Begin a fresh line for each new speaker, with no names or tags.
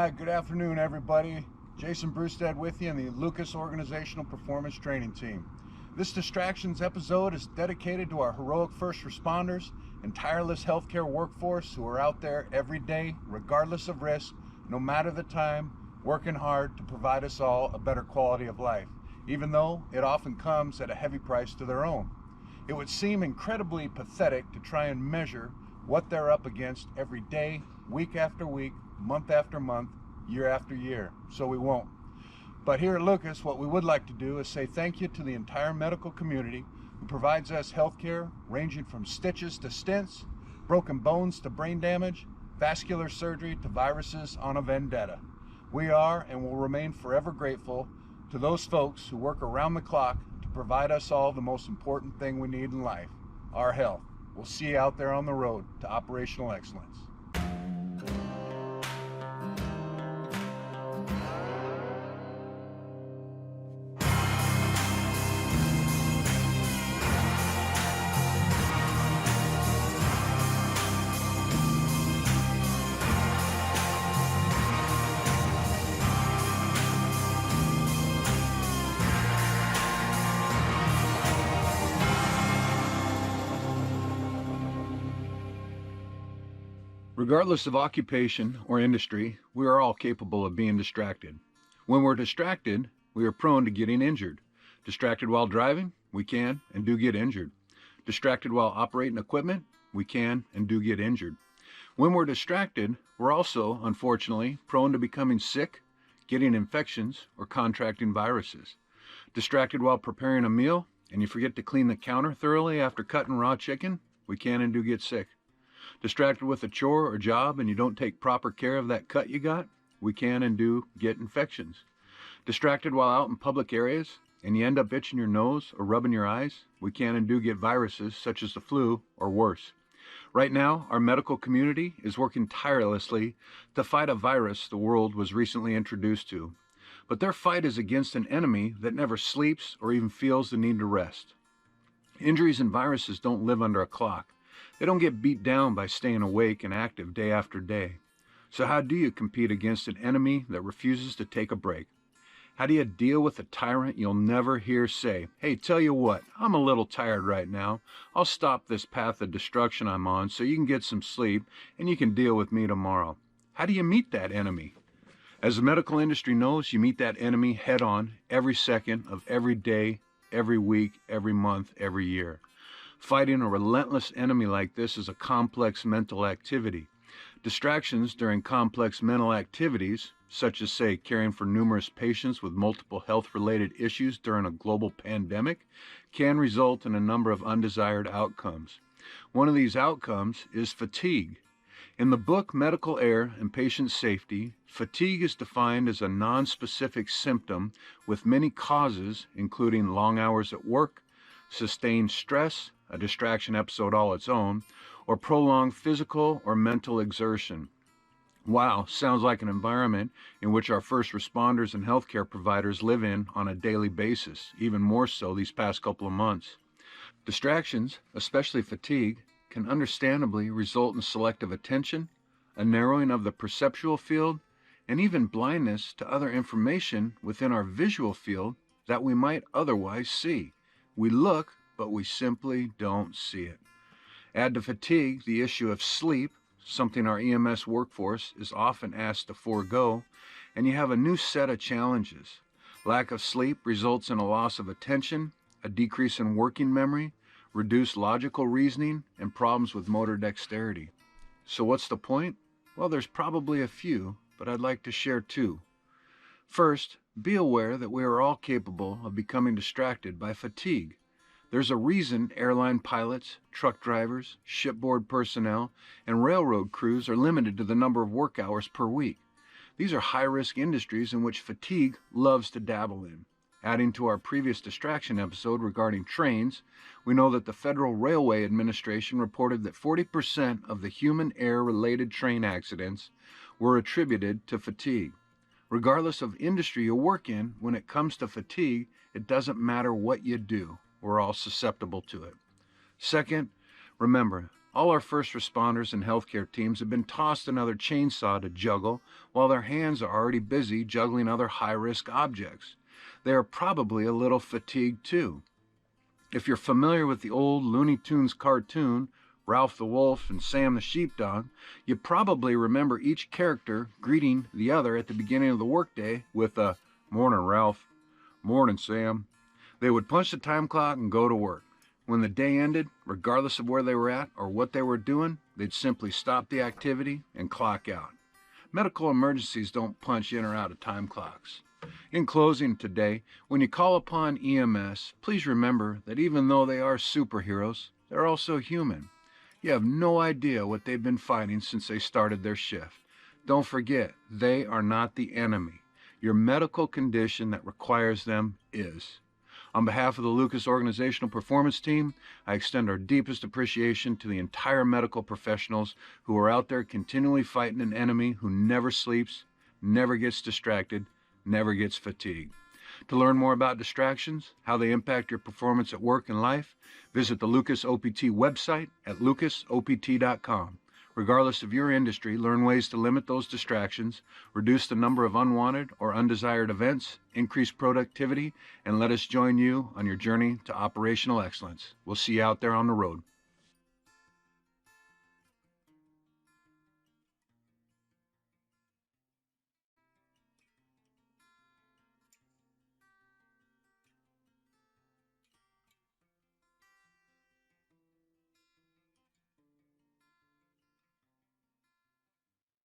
Hi, good afternoon, everybody. Jason Brewstead with you in the Lucas Organizational Performance Training Team. This Distractions episode is dedicated to our heroic first responders and tireless healthcare workforce who are out there every day, regardless of risk, no matter the time, working hard to provide us all a better quality of life, even though it often comes at a heavy price to their own. It would seem incredibly pathetic to try and measure what they're up against every day, week after week, month after month, year after year, so we won't. But here at Lucas, what we would like to do is say thank you to the entire medical community who provides us health care ranging from stitches to stents, broken bones to brain damage, vascular surgery to viruses on a vendetta. We are and will remain forever grateful to those folks who work around the clock to provide us all the most important thing we need in life, our health. We'll see you out there on the road to operational excellence. Regardless of occupation or industry, we are all capable of being distracted. When we're distracted, we are prone to getting injured. Distracted while driving, we can and do get injured. Distracted while operating equipment, we can and do get injured. When we're distracted, we're also, unfortunately, prone to becoming sick, getting infections, or contracting viruses. Distracted while preparing a meal, and you forget to clean the counter thoroughly after cutting raw chicken, we can and do get sick. Distracted with a chore or job and you don't take proper care of that cut you got, we can and do get infections. Distracted while out in public areas and you end up itching your nose or rubbing your eyes, we can and do get viruses such as the flu or worse. Right now, our medical community is working tirelessly to fight a virus the world was recently introduced to. But their fight is against an enemy that never sleeps or even feels the need to rest. Injuries and viruses don't live under a clock. They don't get beat down by staying awake and active day after day. So how do you compete against an enemy that refuses to take a break? How do you deal with a tyrant you'll never hear say, "Hey, tell you what, I'm a little tired right now. I'll stop this path of destruction I'm on so you can get some sleep and you can deal with me tomorrow"? How do you meet that enemy? As the medical industry knows, you meet that enemy head on every second of every day, every week, every month, every year. Fighting a relentless enemy like this is a complex mental activity. Distractions during complex mental activities, such as, say, caring for numerous patients with multiple health-related issues during a global pandemic, can result in a number of undesired outcomes. One of these outcomes is fatigue. In the book Medical Air and Patient Safety, fatigue is defined as a nonspecific symptom with many causes, including long hours at work, sustained stress, a distraction episode all its own, or prolonged physical or mental exertion. Wow, sounds like an environment in which our first responders and healthcare providers live in on a daily basis, even more so these past couple of months. Distractions, especially fatigue, can understandably result in selective attention, a narrowing of the perceptual field, and even blindness to other information within our visual field that we might otherwise see. We look, but we simply don't see it. Add to fatigue the issue of sleep, something our EMS workforce is often asked to forego, and you have a new set of challenges. Lack of sleep results in a loss of attention, a decrease in working memory, reduced logical reasoning, and problems with motor dexterity. So what's the point? Well, there's probably a few, but I'd like to share two. First, be aware that we are all capable of becoming distracted by fatigue. There's a reason airline pilots, truck drivers, shipboard personnel, and railroad crews are limited to the number of work hours per week. These are high-risk industries in which fatigue loves to dabble in. Adding to our previous distraction episode regarding trains, we know that the Federal Railway Administration reported that 40% of the human air-related train accidents were attributed to fatigue. Regardless of industry you work in, when it comes to fatigue, it doesn't matter what you do. We're all susceptible to it. Second, remember, All our first responders and healthcare teams have been tossed another chainsaw to juggle while their hands are already busy juggling other high-risk objects. They are probably a little fatigued too. If you're familiar with the old Looney Tunes cartoon, Ralph the Wolf and Sam the Sheepdog, you probably remember each character greeting the other at the beginning of the workday with a "Morning, Ralph. Morning, Sam." They would punch the time clock and go to work. When the day ended, regardless of where they were at or what they were doing, they'd simply stop the activity and clock out. Medical emergencies don't punch in or out of time clocks. In closing today, when you call upon EMS, please remember that even though they are superheroes, they're also human. You have no idea what they've been fighting since they started their shift. Don't forget, they are not the enemy. Your medical condition that requires them is. On behalf of the Lucas Organizational Performance Team, I extend our deepest appreciation to the entire medical professionals who are out there continually fighting an enemy who never sleeps, never gets distracted, never gets fatigued. To learn more about distractions, how they impact your performance at work and life, visit the Lucas OPT website at lucasopt.com. Regardless of your industry, learn ways to limit those distractions, reduce the number of unwanted or undesired events, increase productivity, and let us join you on your journey to operational excellence. We'll see you out there on the road.